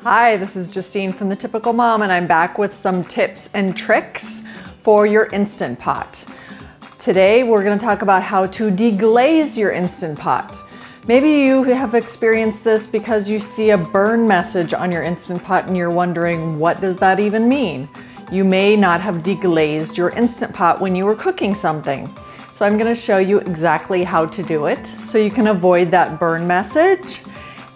Hi, this is Justine from The Typical Mom, and I'm back with some tips and tricks for your Instant Pot. Today we're going to talk about how to deglaze your Instant Pot. Maybe you have experienced this because you see a burn message on your Instant Pot and you're wondering, what does that even mean? You may not have deglazed your Instant Pot when you were cooking something. So I'm going to show you exactly how to do it so you can avoid that burn message,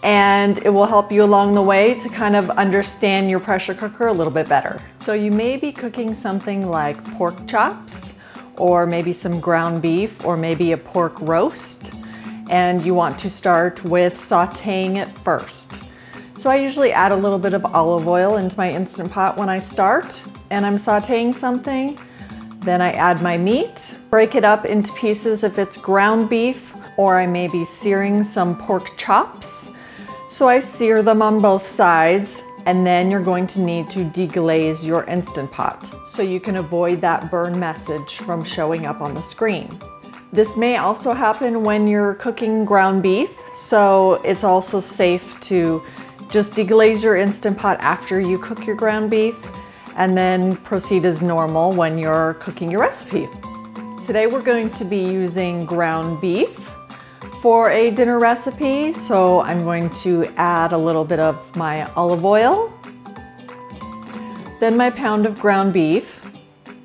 and it will help you along the way to kind of understand your pressure cooker a little bit better. So you may be cooking something like pork chops, or maybe some ground beef, or maybe a pork roast, and you want to start with sauteing it first. So I usually add a little bit of olive oil into my Instant Pot when I start, and I'm sauteing something. Then I add my meat, break it up into pieces if it's ground beef, or I may be searing some pork chops. So I sear them on both sides, and then you're going to need to deglaze your Instant Pot so you can avoid that burn message from showing up on the screen. This may also happen when you're cooking ground beef, so it's also safe to just deglaze your Instant Pot after you cook your ground beef, and then proceed as normal when you're cooking your recipe. Today we're going to be using ground beef for a dinner recipe, so I'm going to add a little bit of my olive oil, then my pound of ground beef,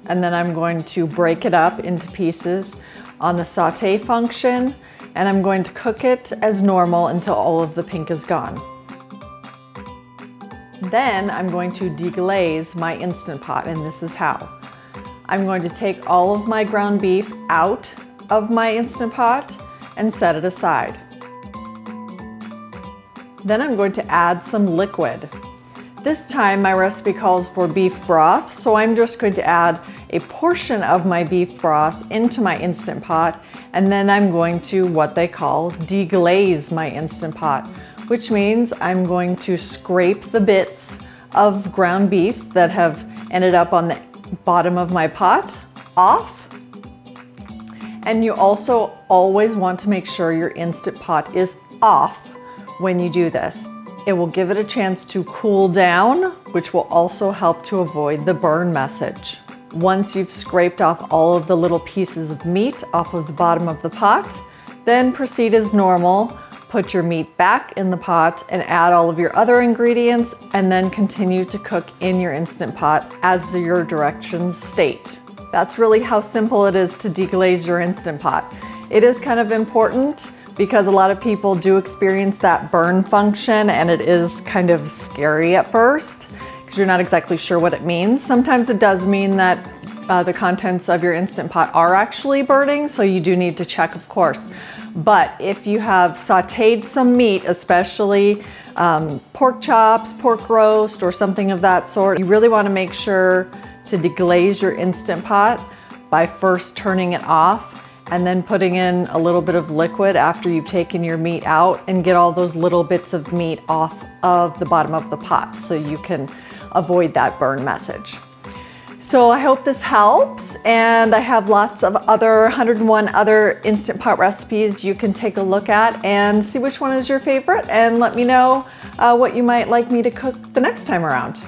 and then I'm going to break it up into pieces on the saute function, and I'm going to cook it as normal until all of the pink is gone. Then I'm going to deglaze my Instant Pot, and this is how. I'm going to take all of my ground beef out of my Instant Pot and set it aside. Then I'm going to add some liquid. This time my recipe calls for beef broth, so I'm just going to add a portion of my beef broth into my Instant Pot, and then I'm going to what they call deglaze my Instant Pot, which means I'm going to scrape the bits of ground beef that have ended up on the bottom of my pot off. And you also always want to make sure your Instant Pot is off when you do this. It will give it a chance to cool down, which will also help to avoid the burn message. Once you've scraped off all of the little pieces of meat off of the bottom of the pot, then proceed as normal. Put your meat back in the pot and add all of your other ingredients, and then continue to cook in your Instant Pot as your directions state. That's really how simple it is to deglaze your Instant Pot. It is kind of important because a lot of people do experience that burn function, and it is kind of scary at first because you're not exactly sure what it means. Sometimes it does mean that the contents of your Instant Pot are actually burning, so you do need to check, of course. But if you have sauteed some meat, especially pork chops, pork roast, or something of that sort, you really want to make sure to deglaze your Instant Pot by first turning it off and then putting in a little bit of liquid after you've taken your meat out, and get all those little bits of meat off of the bottom of the pot so you can avoid that burn message. So I hope this helps, and I have lots of 101 other Instant Pot recipes you can take a look at and see which one is your favorite, and let me know what you might like me to cook the next time around.